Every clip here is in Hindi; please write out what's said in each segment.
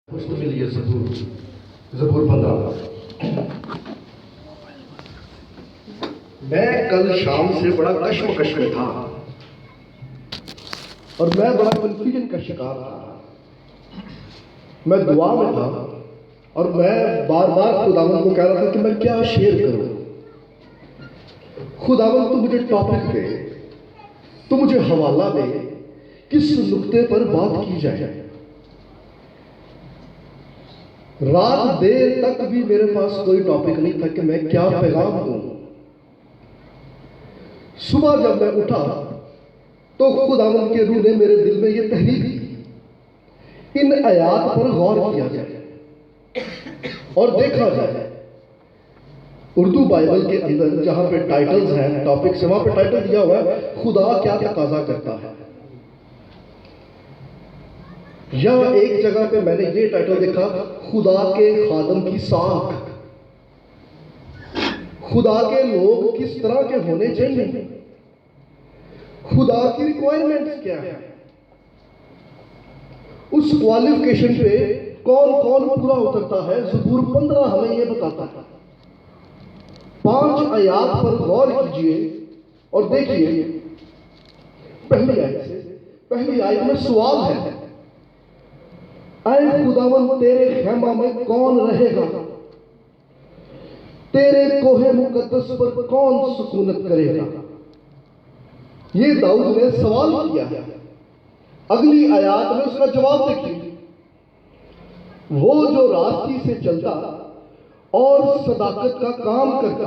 मुश्तमिल ये ज़बूर 15। मैं कल शाम से बड़ा कश्मकश में था और मैं बड़ा कंफ्यूजन का शिकार था। मैं दुआ में था और मैं बार बार खुदावंद को कह रहा था कि मैं क्या शेयर करूं। खुदावंद तो मुझे टॉपिक दे, तो मुझे हवाला दे, किस नुक्ते पर बात की जाए। रात देर तक भी मेरे पास कोई टॉपिक नहीं था कि मैं क्या पैगाम दूं। सुबह जब मैं उठा तो खुदावंद के रूह ने मेरे दिल में यह तहरीक दी, इन आयात पर गौर किया जाए और देखा जाए। उर्दू बाइबल के अंदर जहां पे टाइटल्स हैं, टॉपिक्स हैं, वहां पे टाइटल दिया हुआ है खुदा क्या तकाजा करता है। या एक जगह पे मैंने ये टाइटल देखा, खुदा के खादम की साख। खुदा के लोग किस तरह के होने चाहिए, खुदा की रिक्वायरमेंट्स क्या है, उस क्वालिफिकेशन पे कौन कौन पूरा उतरता है। ज़बूर 15 हमें यह बताता है। 5 आयात पर गौर कीजिए और देखिए। पहली आयत में सवाल है, ऐ खुदावन तेरे खेमा में कौन रहेगा, तेरे कोहे मुकद्दस पर कौन सुकूनत करेगा। ये दाऊद ने सवाल किया है। अगली आयत में उसका जवाब देखिए। वो जो रास्ती से चलता और सदाकत का काम करता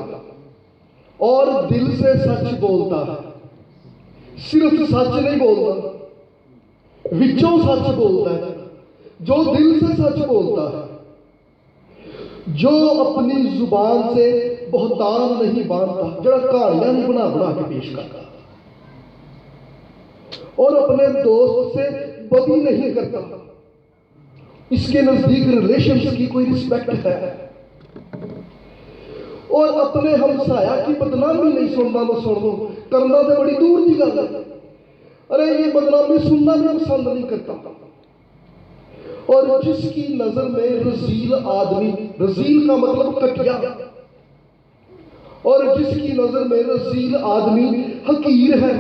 और दिल से सच बोलता है। सिर्फ सच नहीं बोलता, विचों सच बोलता है, जो दिल से सच बोलता है, जो अपनी जुबान से बहुतान नहीं बांधता, जरा कहानियां नहीं बना बना के पेश करता, और अपने दोस्त से बदी नहीं करता। इसके नजदीक रिलेशंस की कोई रिस्पेक्ट है। और अपने हमसाया की बदनामी नहीं सुनना, मैं सुन लो करना तो बड़ी दूर की गल है। अरे ये बदनामी सुनना भी पसंद नहीं करता। और जिसकी नजर में रजील आदमी, रजील का मतलब कटिया, और जिसकी नजर में रजील आदमी हकीर है,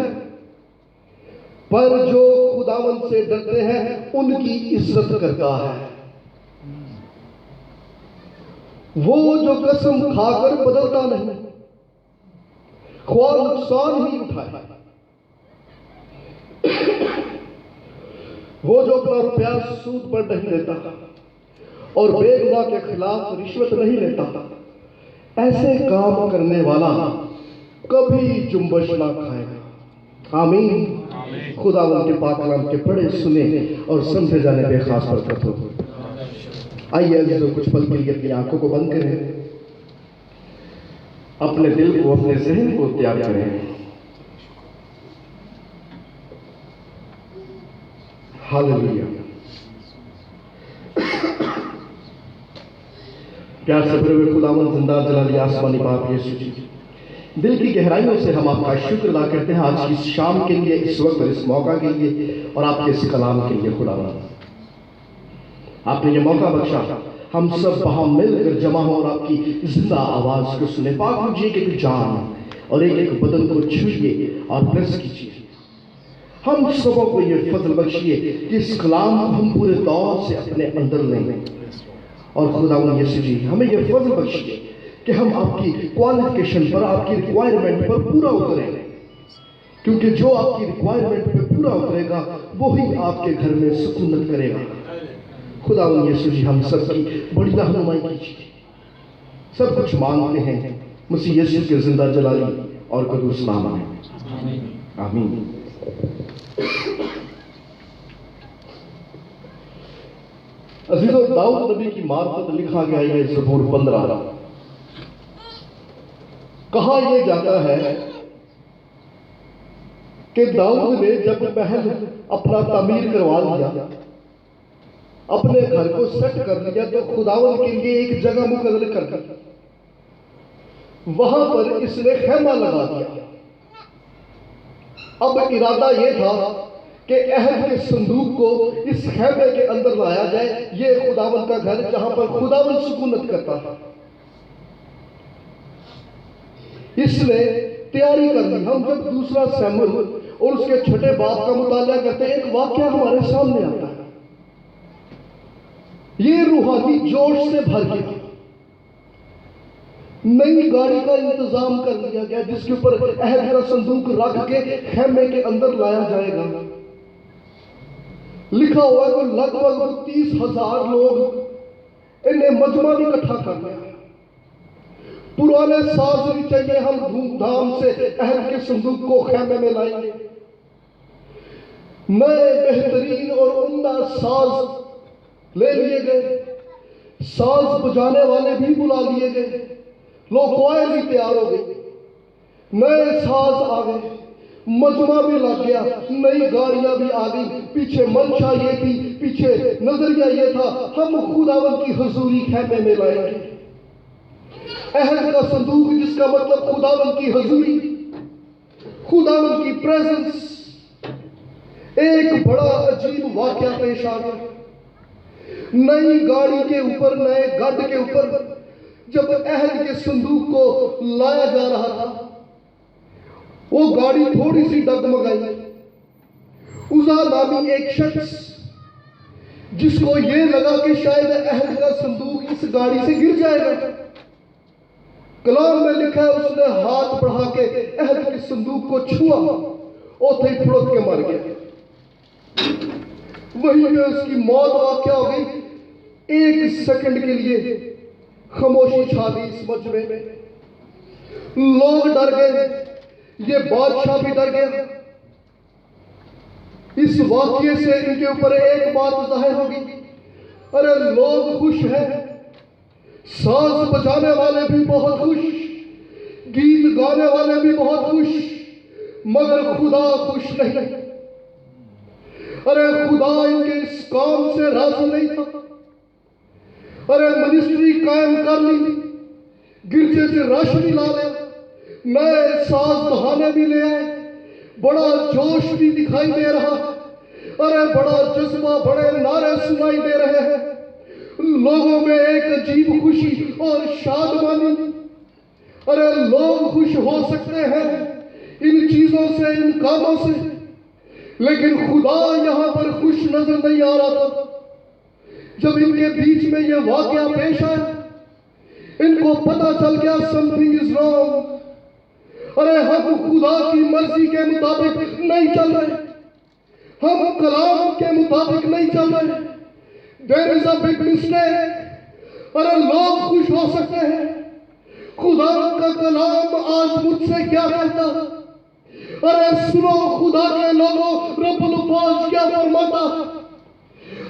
पर जो खुदावंद से डरते हैं उनकी इज्जत करता है। वो जो कसम खाकर बदलता नहीं, ख्वाह नुकसान ही उठाए। वो जो अपना रुपया सूद पर नहीं लेता और बेगुनाह के खिलाफ रिश्वत नहीं लेता, ऐसे काम करने वाला कभी जुम्बश ना खाएगा। आमीन। खुदावंद के पाक कलाम के पढ़े सुने और समझे जाने पे खास बरकत हो। आइए अज़ीज़ों, कुछ पल के लिए अपनी आंखों को बंद करें, अपने दिल को, अपने ज़हन को तैयार करें। हालेलुया। प्यार से भरे हुए खुदावंद जिंदा जलाली आसमानी बाप यीशु जी, दिल की गहराइयों से हम आपका शुक्र अदा करते हैं आज की इस शाम के लिए, इस वक्त, इस मौका के लिए और आपके इस कलाम के लिए। खुदावंद, आपने ये मौका बख्शा हम सब वहां मिलकर जमा हो और आपकी जिंदा आवाज को सुने। पाक मुझे एक जान और एक बदन को छूइए और ब्लेस कीजिए। हम सबों को ये फजल बख्शिए कि इस कलाम को हम पूरे तौर से अपने अंदर लें। और खुदावंद यीशु जी, हमें ये फजल बख्शिए कि हम आपकी क्वालिफिकेशन पर, आपकी रिक्वायरमेंट पर पूरा उतरें, क्योंकि जो आपकी रिक्वायरमेंट पर पूरा उतरेगा वही आपके घर में सुकूनत करेगा। खुदावंद यीशु जी, हम सबकी बड़ी रहनुमाई कीजिए। सब कुछ मांगते हैं मसीह यीशु के जिंदा जलाली और कदूस नाम में, आमीन। अजीजों, दाऊद नबी की मार्फत लिखा गया ये ज़बूर 15। कहा यह जाता है कि दाऊद ने जब महल अपना तामीर करवा लिया, अपने घर को सेट कर लिया, तो खुदावंद के लिए एक जगह मुकर्रर कर दी। वहां पर इसने खेमा लगा दिया। अब इरादा यह था कि अहद के संदूक को इस खैमे के अंदर लाया जाए। ये खुदावंद का घर जहां पर खुदावंद सुकूनत करता था। इसने तैयारी कर ली। हम जब दूसरा सैमुएल और उसके छठे बाब का मुताला करते हैं, एक वाक्य हमारे सामने आता है। ये रूहानी जोश से भर गया। नई गाड़ी का इंतजाम कर लिया गया जिसके ऊपर अहद का संदूक रख के खेमे के अंदर लाया जाएगा। लिखा हुआ है कि लगभग 30,000 लोग इन्हें मजमा भी इकट्ठा कर लिया। पुराने साज भी चाहिए, हम धूमधाम से अहद के संदूक को खेमे में लाएंगे। नए बेहतरीन और उम्दा साज ले लिए गए, साज बजाने वाले भी बुला लिए गए, लोग कोयल भी तैयार हो गई, नए साज आ गए, मजमा भी लग गया, नई गाड़ियां भी आ गई। पीछे मंशा ये थी, पीछे नजरिया ये था, हम खुदावंद की हुजूरी खेमे में लाएंगे। अहद का संदूक जिसका मतलब खुदावंद की हुजूरी, खुदावंद की प्रेजेंस। एक बड़ा अजीब वाकया पेश आ गया। नई गाड़ी के ऊपर, नए गढ़ के ऊपर जब अहद के संदूक को लाया जा रहा था, वो गाड़ी थोड़ी सी डगमगाई। उज़ा नामी एक शख्स जिसको ये लगा कि शायद अहद का संदूक इस गाड़ी से गिर जाएगा, कलाम में लिखा है उसने हाथ बढ़ा के अहद के संदूक को छुआ, ओथे ही फुड़क के मर गया। वहीं पे उसकी मौत वाक़या हो गई। 1 सेकंड के लिए खामोशी छा गई इस मजमे में। लोग डर गए, ये बादशाह भी डर गया। इस वाक्य से इनके ऊपर एक बात जाहिर होगी, अरे लोग खुश हैं, साज बजाने वाले भी बहुत खुश, गीत गाने वाले भी बहुत खुश, मगर खुदा खुश नहीं। अरे खुदा इनके इस काम से राजी नहीं था। अरे मिनिस्ट्री कायम कर ली, गिरजे से रश भी ला लिया, नए साज बहाने भी ले आए, बड़ा जोश भी दिखाई दे रहा, अरे बड़ा जज्बा, बड़े नारे सुनाई दे रहे हैं, लोगों में एक अजीब खुशी और शादमानी। अरे लोग खुश हो सकते हैं इन चीजों से, इन कामों से, लेकिन खुदा यहां पर खुश नजर नहीं आ रहा था। जब इनके बीच में यह वाकया पेश आया, इनको पता चल गया समथिंग इज रॉन्ग। अरे हम खुदा की मर्जी के मुताबिक नहीं चल रहे, हम कलाम के मुताबिक नहीं चल रहे। There is a big mistake. अरे लोग खुश हो सकते हैं, खुदा का कलाम आज मुझसे क्या कहता। अरे सुनो खुदा के लोगों, रब्बुल फाज क्या फरमाता।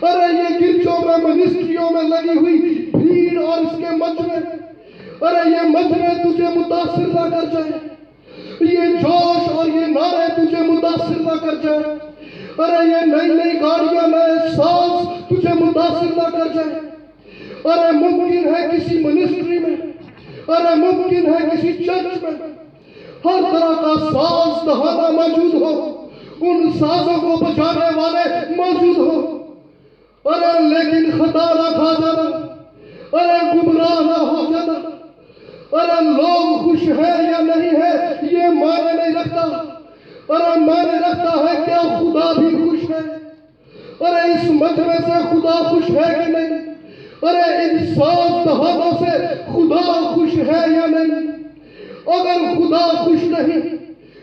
अरे ये गिरजों में, मिनिस्ट्रियों में लगी हुई भीड़ और इसके मजमे, अरे ये मजमे तुझे मुतासिर ना कर जाए, ये जोश और ये नारे तुझे मुतासिर ना कर जाए। अरे ये नई नई गाड़ियां, नए साज तुझे मुतासिर ना कर जाए। अरे मुमकिन है किसी मिनिस्ट्री में, अरे मुमकिन है किसी चर्च में हर तरह का साज दहाना मौजूद हो, उन साजों को बजाने वाले मौजूद हो, अरे लेकिन खता ना खा जाना, अरे गुमराह ना हो जाना। अरे लोग खुश है या नहीं है ये मायने नहीं रखता, अरे मायने रखता है क्या खुदा भी खुश है। अरे इस मजमे से खुदा खुश है कि नहीं, अरे इन साज दहानों से खुदा खुश है या नहीं। अगर खुदा खुश नहीं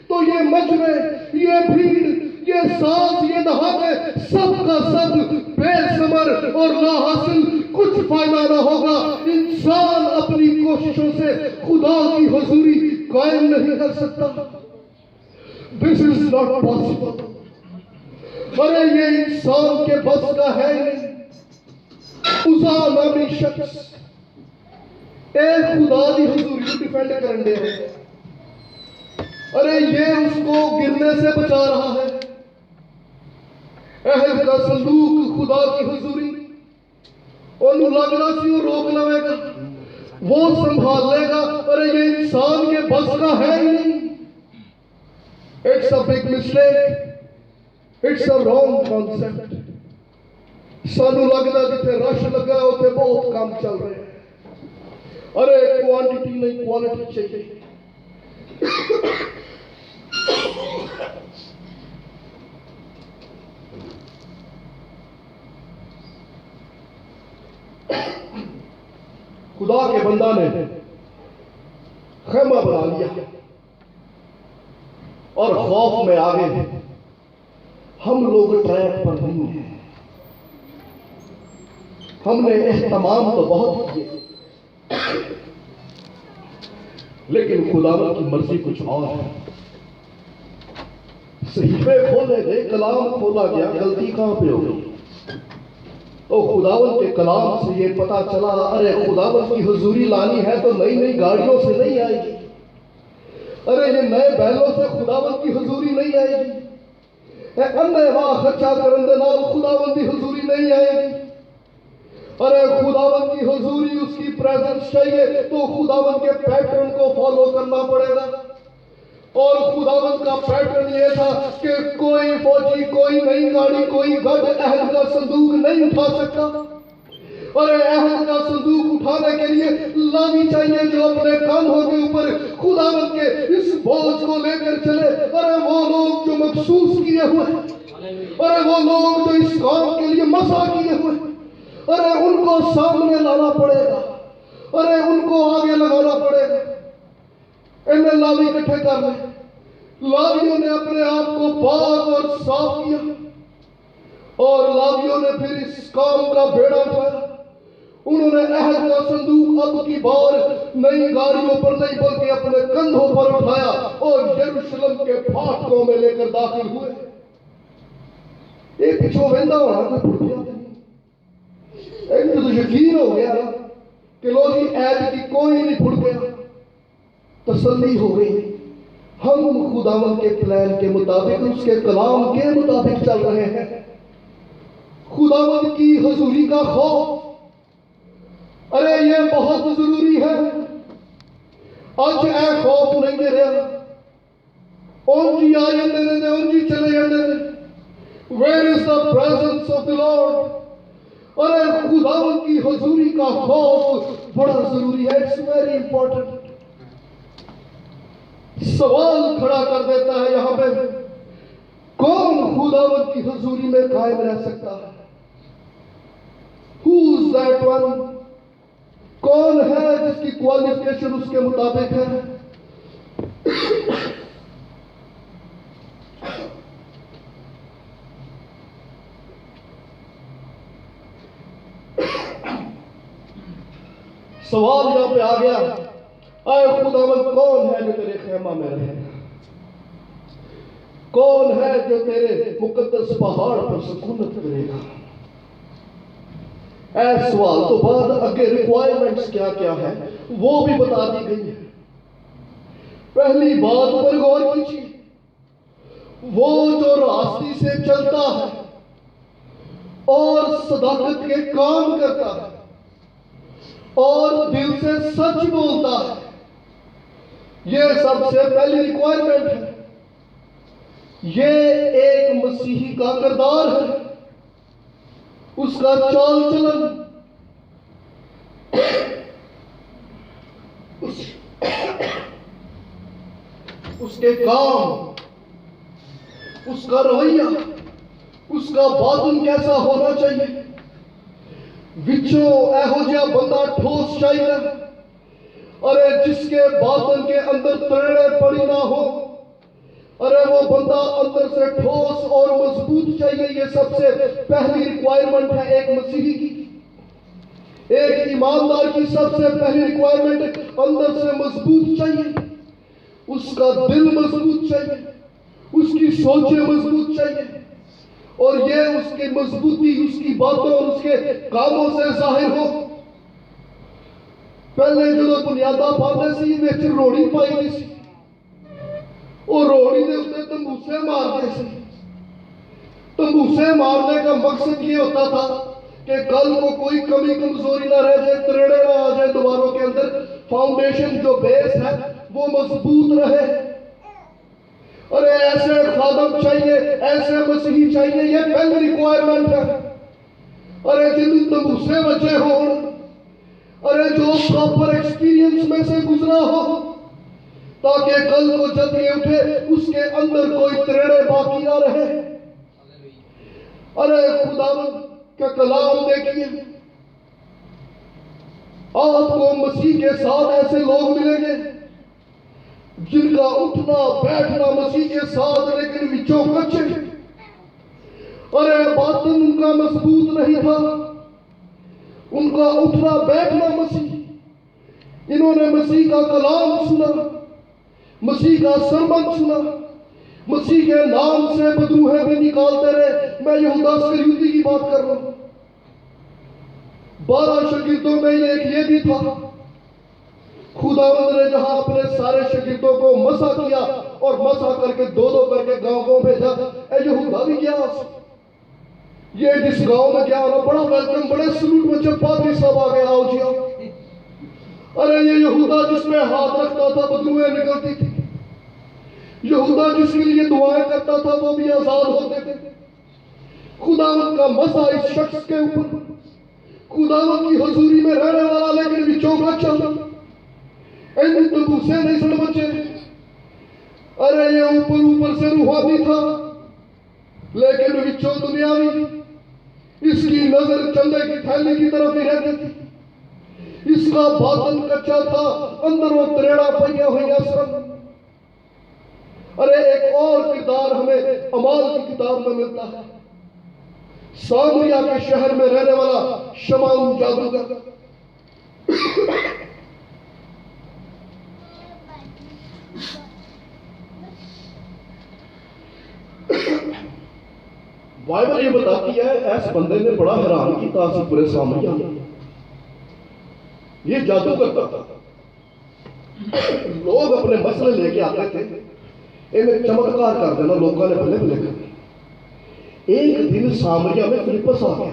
तो ये मजमे, ये भीड़, ये साज, ये दहाने सब का सब बेसमर और नाहासिल, कुछ फायदा ना होगा। इंसान अपनी कोशिशों से खुदा की हुजूरी कायम नहीं कर सकता। This is not possible. अरे ये इंसान के बस का है ही नहीं। उज़ा नामी शख्स एक खुदा की हुजूरी डिफेंड करने दे, अरे ये उसको गिरने से बचा रहा है। अहद का संदूक, खुदा की हुजूरी, ओनू लगना सी वो रोक लवेगा, वो संभाल लेगा। अरे ये इंसान के बस का है ही नहीं। It's a big mistake, it's a wrong concept. सानू लगता जिथे रश लगा उत्थे बहुत काम चल रहे हैं। अरे क्वांटिटी नहीं क्वालिटी चाहिए। खुदा के बंदा ने खेमा बना लिया और खौफ में आ गए। हम लोग ट्रैक पर नहीं हैं। हमने एहतमाम तो बहुत किए, लेकिन खुदावंद की मर्जी कुछ और है। सहीफे खोले गए, कलाम खोला गया, गलती कहां पे हो गई? तो खुदावंद के कलाम से ये पता चला, अरे खुदावंद की हुजूरी लानी है तो नई नई गाड़ियों से नहीं आएगी। अरे ये नए बैलों से खुदावंद की हुजूरी नहीं आएगी। अन्य वाह खर्चा करने दे नाल खुदावंद की हुजूरी नहीं आएगी। अरे खुदावंद की हुजूरी, उसकी प्रेजेंस चाहिए तो खुदावंद के पैटर्न को फॉलो करना पड़ेगा। और खुदावंद का पैटर्न ये था कि कोई फौजी, कोई नई गाड़ी, कोई गढ़ अहद का संदूक नहीं उठा सकता। अरे अहद का संदूक उठाने के लिए लावी चाहिए जो अपने कंधों के ऊपर खुदावंद के इस बोझ को लेकर चले। अरे वो लोग जो मखसूस किए हुए, अरे वो लोग जो इस काम के लिए मसा किए हुए, अरे उनको सामने लाना पड़ेगा। अरे उनको आगे लगाना पड़ेगा। इन्हें लावी इकट्ठे कर ले। लावियों ने अपने आप को पाक और साफ किया और लावियों ने फिर इस काम का बेड़ा उठाया। उन्होंने अहद का संदूक अब की बार नई गाड़ियों पर नहीं बल्कि अपने कंधों पर उठाया और यरूशलेम के फाटकों में लेकर दाखिल हुए। एक पिछो वेंदा होना कोई भूल गया नहीं। तो यकीन हो गया ना कि लो जी ऐद की कोई नहीं भूल गया। तसल्ली हो गई। हम खुदावंद के प्लान के मुताबिक, उसके कलाम के मुताबिक चल रहे हैं। खुदावंद की हुजूरी का खौफ, अरे ये बहुत जरूरी है। आज ए खौफ नहीं दे रहा, उंजी आ जाते ने, उंजी चले जाते ने। Where is the presence of the lord? अरे खुदावंद की हुजूरी का खौफ बड़ा जरूरी है। It's very important. सवाल खड़ा कर देता है यहां पे, कौन खुदावंद की हुजूरी में कायम रह सकता है? Who is that one? कौन है जिसकी क्वालिफिकेशन उसके मुताबिक है? सवाल यहां पे आ गया, आए खुदावंद कौन है जो तेरे खेमा में रहे? कौन है जो तेरे मुकद्दस पहाड़ पर सुकूनत करेगा? ऐसा सवाल तो बाद आगे रिक्वायरमेंट्स क्या क्या है वो भी बता दी गई है। पहली बात पर गौर कीजिए, वो जो रास्ते से चलता है और सदाकत के काम करता है और दिल से सच बोलता है, यह सबसे पहली रिक्वायरमेंट है। ये एक मसीही का किरदार है, उसका चाल चलन, उसके काम, उसका रवैया, उसका बातन कैसा होना चाहिए। विचो एहो जिहा बंदा ठोस चाहिए, अरे जिसके बातन के अंदर तरेड़े पड़ी ना हो। अरे वो बंदा अंदर से ठोस और मजबूत चाहिए। ये सबसे पहली रिक्वायरमेंट है एक मसीही की। एक ईमानदार की सबसे पहली रिक्वायरमेंट अंदर से मजबूत चाहिए। उसका दिल मजबूत चाहिए, उसकी सोचें मजबूत चाहिए और ये उसकी मजबूती उसकी बातों और उसके कामों से जाहिर हो। पहले जो बुनियादा पाते सी विच रोड़ी पाई गई सी, और रोड़ी के उत्ते तंबूसे मारते थे। तंबूसे मारने का मकसद ये होता था कि कल को कोई कमी कमजोरी ना रह जाए, तरेड़े ना आ जाए दीवारों के अंदर, फाउंडेशन जो बेस है वो मजबूत रहे। अरे ऐसे खादम चाहिए, ऐसे मसीही चाहिए, ये पहली रिक्वायरमेंट है। अरे जिन तंबू से बचे हो, अरे जो प्रॉपर एक्सपीरियंस में से गुजरा हो, ताकि कल को जब ये उठे उसके अंदर कोई त्रेड़े बाकी ना रहे। अरे खुदावंद का कलाम देखिए, आपको मसीह के साथ ऐसे लोग मिलेंगे जिनका उठना बैठना मसीह के साथ, लेकिन विचों कच्चे। अरे बातन उनका मजबूत नहीं था, उनका उठना बैठना मसीह। इन्होंने मसीह का कलाम सुना, मसीह का सरमन सुना, मसीह के नाम से बदरूहे भी निकालते रहे। मैं यहूदा इस्करियोती की बात कर रहा हूं। 12 शागिर्दों में एक ये भी था। खुदावंद ने जहां अपने सारे शागिर्दों को मसा किया और मसा करके दो करके गांव भेजा, यहूदा भी गया। ये जिस गांव में गया ना, बड़ा वेलकम, बड़े सलूट में जब पादरी साहब आ गए, आओ जी आओ। अरे ये यहूदा जिसमें हाथ रखता था बदबूएं निकलती थी, यहूदा जिसके लिए दुआएं करता था वो भी आजाद होते थे। खुदावंद का मसा इस शख्स के ऊपर, खुदावंद की हजूरी में रहने वाला, लेकिन विचों का चल इन तबू से नहीं सड़ बचे। अरे ये ऊपर ऊपर से रूहानी था, लेकिन विचों दुनियावी। इसकी नजर चंदे की थैली की तरफ ही रहती थी। इसका बातन कच्चा था, अंदर वो त्रेड़ा पैया हुआ श्रम। अरे एक और किरदार हमें अमाल की किताब में मिलता है। सामरिया के शहर में रहने वाला शमाउन जादूगर, बाइबल ये बताती है, ऐस बंदे ने बड़ा हैरान किया पूरे सामरिया में। ये जादू करता था, लोग अपने मसले लेके आते थे, इन्हें चमत्कार कर देना, लोगों ने भले भले कर। एक दिन सामरिया में फिलिपस आ गया।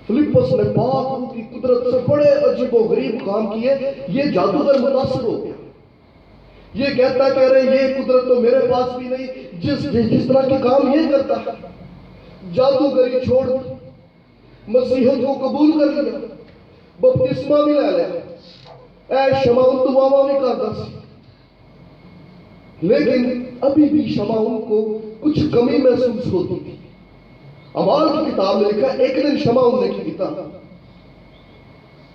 फिलिपस ने बाप की कुदरत से बड़े अजीबोगरीब काम किए। ये जादूगर मुतासिर हो गया। ये कहता कह रहे ये कुदरत तो मेरे पास भी नहीं, जिस तरह के काम ये करता है। जादूगरी छोड़ मसीहत को कबूल कर लिया, बपतिस्मा भी ले लिया, ऐ शमाउन दुआवा भी करता सी। लेकिन अभी भी शमाउन को कुछ कमी महसूस होती थी। अमाल की किताब में लिखा, एक दिन शमाउन ने की किया,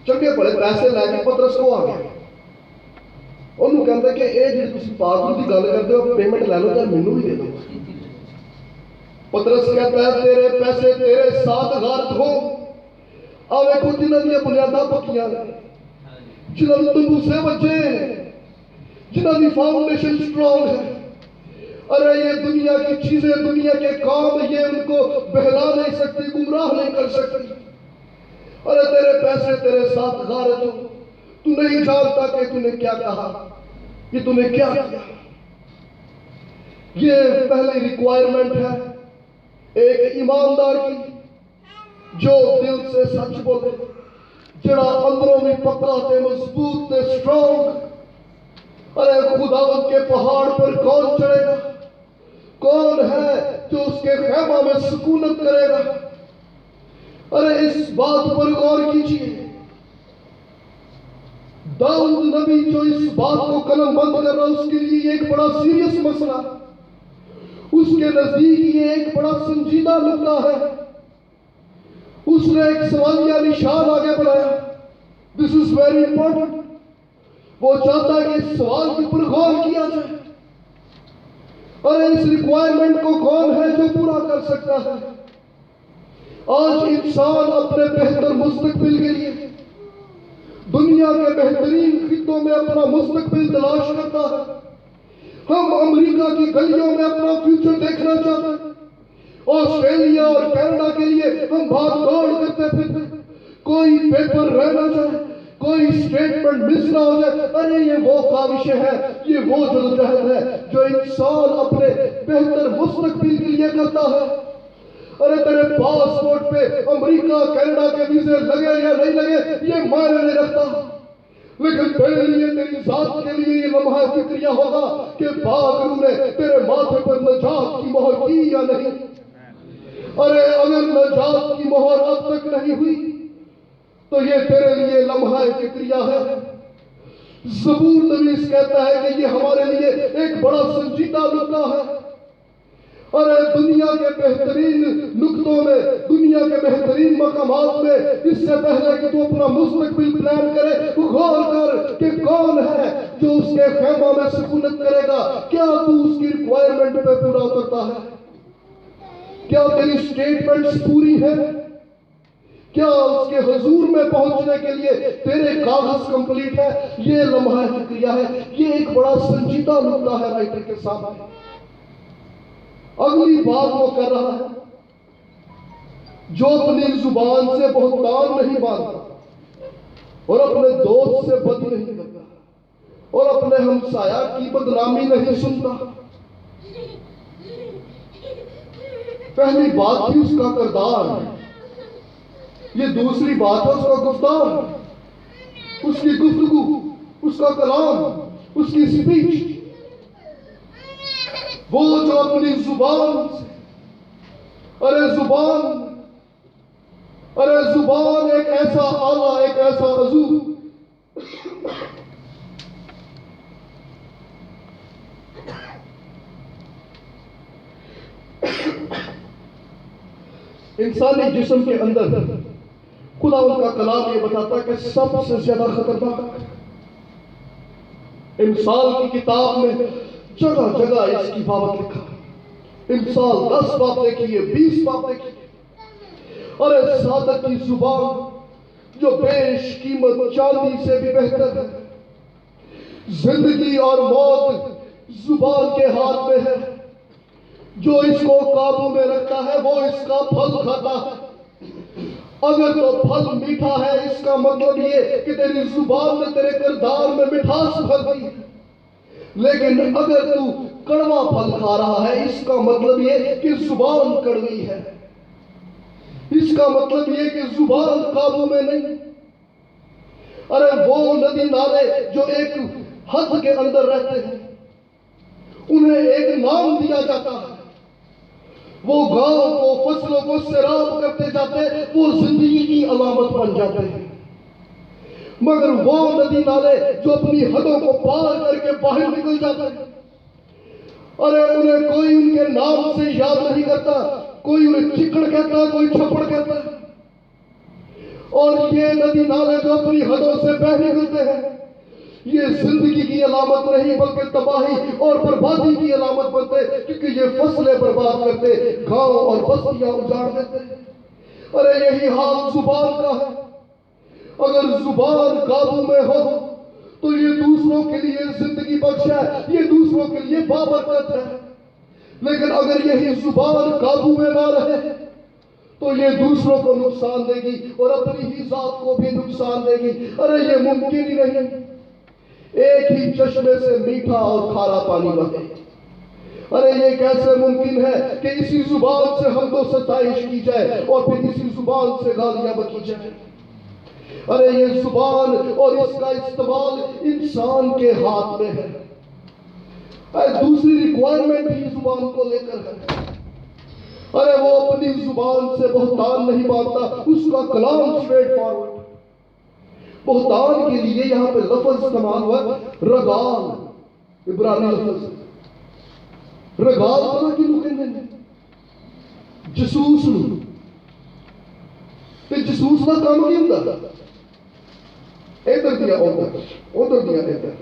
चंगे बड़े पैसे लैके पतरस को आ गया। ਉਹਨੂੰ ਕਹਿੰਦਾ ਕਿ ਇਹ ਜਿਹੜੀ ਤੁਸੀਂ ਪਾਦਰੀ ਦੀ ਗੱਲ ਕਰਦੇ ਹੋ, पेमेंट ले लो, ਤਾਂ ਮੈਨੂੰ भी दे दो। पतरस कहता है तेरे पैसे तेरे साथ गारत हो। आ वेखो जिन्हां दी बुनियादां पक्कियां ने, जिन्हां दे तंबू से बचे, जिन्हां दी फाउंडेशन स्ट्रांग है। अरे ये दुनिया की चीजें, दुनिया के काम, ये उनको बहला नहीं सकती, गुमराह नहीं कर सकती। अरे तेरे पैसे तेरे साथ गारत हो, तू नहीं जानता कि तूने क्या कहा, ये तूने क्या किया। ये पहली रिक्वायरमेंट है एक ईमानदार की, जो दिल से सच बोले, जड़ा अंदरों में पक्का ते मजबूत ते स्ट्रांग। अरे खुदावंद के पहाड़ पर कौन चढ़ेगा? कौन है जो उसके खैमा में सुकूनत करेगा? अरे इस बात पर गौर कीजिए। दाऊद नबी जो इस बात को कलमबंद कर रहा है, उसके लिए एक बड़ा सीरियस मसला, उसके नजदीक ये एक बड़ा संजीदा मुद्दा है। उसने एक सवालिया निशान आगे बढ़ाया, दिस इज वेरी इंपॉर्टेंट। वो चाहता है कि इस सवाल के ऊपर गौर किया जाए। अरे इस रिक्वायरमेंट को कौन है जो पूरा कर सकता है? आज इंसान अपने बेहतर मुस्तकबिल के लिए दुनिया के बेहतरीन खित्तों में अपना मुस्तकबिल तलाश करता है। हम अमेरिका की गलियों में अपना फ्यूचर देखना चाहते हैं। ऑस्ट्रेलिया और कनाडा के लिए हम भाग दौड़ करते फिरते, कोई पेपर रह ना जाए, कोई स्टेटमेंट मिस ना हो जाए। अरे ये वो काविश है, ये वो जदोजहद है जो इंसान अपने बेहतर मुस्तकबिल के लिए करता है। अरे तेरे पासपोर्ट पे अमेरिका कनाडा के वीजे लगे या नहीं लगे ये मायने नहीं रखता। लेकिन तेरे लिए, तेरी जात के लिए ये लम्हा फिक्रिया होगा कि बागरू ने तेरे माथे पर नजात की मोहर की या नहीं। अरे अगर नजात की मोहर अब तक नहीं हुई तो ये तेरे लिए लम्हा फिक्रिया है। ज़बूर नवीस कहता है कि ये हमारे लिए एक बड़ा संजीदा नुक्ता है। अरे दुनिया के बेहतरीन नुक्तों में, दुनिया के बेहतरीन मकामात में, इससे पहले कि तू अपना मुस्तकबिल प्लान करे, तू गौर कर कि कौन है जो उसके खेमा में सुकूनत करेगा। क्या तू उसकी रिक्वायरमेंट पे पूरा उतरता है? क्या तेरी स्टेटमेंट्स पूरी है? क्या उसके हुजूर में पहुंचने के लिए तेरे कागज कंप्लीट है? ये लम्हा फिक्रिया है। ये एक बड़ा संजीदा नुक्ता है राइटर के सामने। अगली बात वो कर रहा है, जो अपनी जुबान से बहुतान नहीं बांधता और अपने दोस्त से बदी नहीं करता और अपने हमसाया की बदनामी नहीं सुनता। पहली बात थी उसका किरदार, ये दूसरी बात है उसका गुफ्तार, उसकी गुफ्तगू, उसका कलाम, उसकी स्पीच। वो जो अपनी जुबान से, अरे जुबान एक ऐसा आला, एक ऐसा अजू, इंसानी जिस्म के अंदर खुदा उनका कलाम ये बताता है कि सबसे ज्यादा खतरनाक। इंसान की किताब में जगह जगह इसकी बाबत लिखा। इंसान 10 बातें की है, 20 बातें की। अरे सादक की जुबान जो बेशकीमत चांदी से भी बेहतर है। जिंदगी और मौत जुबान के हाथ में है। जो इसको काबू में रखता है वो इसका फल खाता है। अगर तो फल मीठा है, इसका मतलब ये कि तेरी जुबान ने तेरे किरदार में मिठास भर दी है। लेकिन अगर तू कड़वा फल खा रहा है, इसका मतलब ये कि जुबान कड़वी है। इसका मतलब ये कि जुबान काबू में नहीं। अरे वो नदी नाले जो एक हद के अंदर रहते हैं, उन्हें एक नाम दिया जाता है। वो गांव को, फसलों को सैराब करते जाते, वो जिंदगी की अलामत बन जाते हैं। मगर वो नदी नाले जो अपनी हदों को पार करके बाहर निकल जाते हैं, अरे उन्हें कोई उनके नाम से याद नहीं करता। कोई उन्हें चिकड़ कहता, कोई छप्पड़ कहता है। और ये नदी नाले जो अपनी हदों से बह निकलते हैं, ये जिंदगी की अलामत नहीं बल्कि तबाही और बर्बादी की अलामत बनते, क्योंकि ये फसलें बर्बाद करते, गांव और बस्तियां उजाड़ देते। अरे यही हाल जुबान का है। अगर जुबान काबू में हो तो ये दूसरों के लिए जिंदगी बख्श है, ये दूसरों के लिए बाबरकत है। लेकिन अगर यही जुबान काबू में ना रहे तो ये दूसरों को नुकसान देगी और अपनी ही जात को भी नुकसान देगी। अरे ये मुमकिन ही नहीं। एक ही चश्मे से मीठा और खारा पानी बहे। अरे ये कैसे मुमकिन है कि इसी जुबान से हम तो सताइश की जाए और फिर इसी जुबान से गालियां बकी जाए। अरे ये जुबान और इसका इस्तेमाल इंसान के हाथ में है। अरे दूसरी रिक्वायरमेंट ही जुबान को लेकर है। अरे वो अपनी जुबान से बहुतान नहीं बांधता, उसका कलाम स्ट्रेट फॉरवर्ड। बहुतान के लिए यहां पे लफ्ज इस्तेमाल हुआ रगाल, इब्रानी लफ्ज। रगाल पता कि कहते जसूस ते जसूस का काम की होंदा, इधर दिया उधर दिया इधर।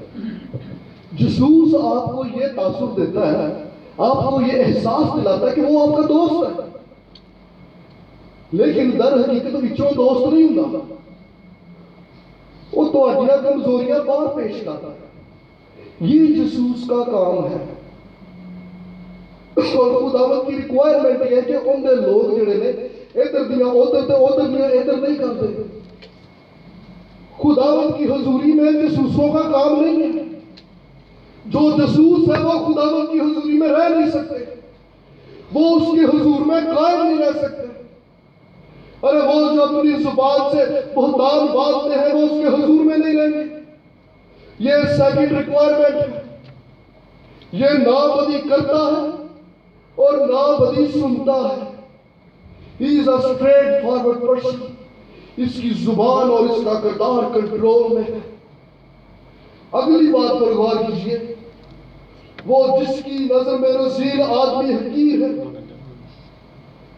जसूस आपको ये तासुर देता है, आपको ये एहसास दिलाता है कि वो आपका दोस्त है, लेकिन दर हकीकत विचों दोस्त नहीं होंदा। वो तुहाडियां कमजोरियां बाहर पेश करता है। ये जसूस का काम है। और खुदावंद की रिक्वायरमेंट है कि उनके लोग जिहड़े ने इधर दियां उधर ते उधर दियां इधर नहीं करते। खुदावंद की हजूरी में जसूसों का काम नहीं है। जो जसूस है वो खुदावंद की हुजूरी में रह नहीं सकते, वो उसके हुजूर में कायम नहीं रह सकते। अरे वो जो अपनी जुबान से बहुतान बांधते हैं वो उसके हुजूर में नहीं रहेंगे। ये सेकंड रिक्वायरमेंट है। ये ना बदी करता है और ना बदी सुनता है। He is a straight forward person. इसकी जुबान और इसका किरदार कंट्रोल में है। अगली बात पर गौर कीजिए, वो जिसकी नजर में रजील आदमी हकीर है,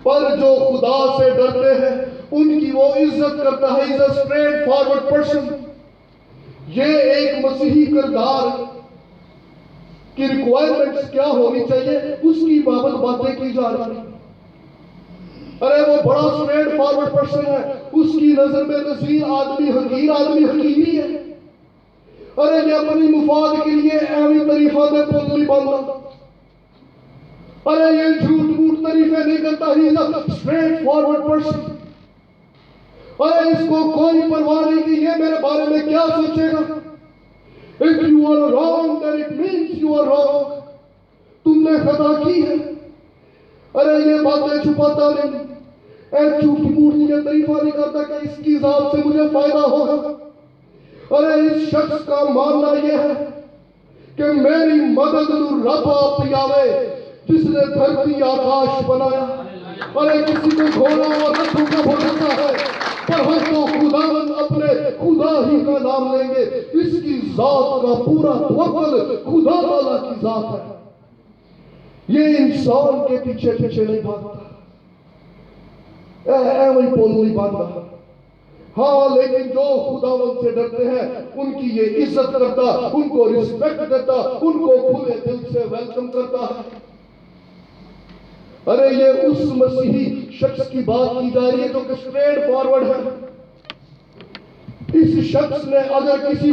पर जो खुदा से डरते हैं उनकी वो इज्जत करता है। Is a straight forward person. ये एक मसीही किरदार की रिक्वायरमेंट्स क्या होनी चाहिए, उसकी बाबत बातें की जा रही है। अरे वो बड़ा स्ट्रेट फॉरवर्ड पर्सन है, उसकी नजर में रजील आदमी हकीर आदमी हकीरी है। अरे ये अपनी मुफाद के लिए एवं तरीफा में पुल नहीं बांधता। अरे ये झूठ मूठ तरीफे नहीं करता। He is a straight forward person. अरे इसको कोई परवाह नहीं कि ये मेरे बारे में क्या सोचेगा। If you are wrong then it means you are wrong. तुमने खता की है। अरे ये बातें छुपाता नहीं, झूठी मूठी ये तरीफा नहीं करता कि इसकी जात से मुझे फायदा होगा। अरे इस शख्स का मानना यह है कि मेरी मदद रब आप आवे जिसने धरती आकाश बनाया। अरे किसी को घोड़ा और रथों का भरोसा है, पर हम तो खुदावंद अपने खुदा ही का नाम लेंगे। इसकी जात का पूरा तवक्कुल खुदा ताला की जात है। ये इंसान के पीछे पीछे नहीं भागता, वही पोल नहीं बांधता। हाँ, लेकिन जो खुदावंद से डरते हैं उनकी ये इज्जत करता, उनको रिस्पेक्ट देता, उनको खुले दिल से वेलकम करता है। अरे ये उस मसीही शख्स की बात की जा रही है जो कि स्ट्रेट फॉरवर्ड है। इस शख्स ने अगर किसी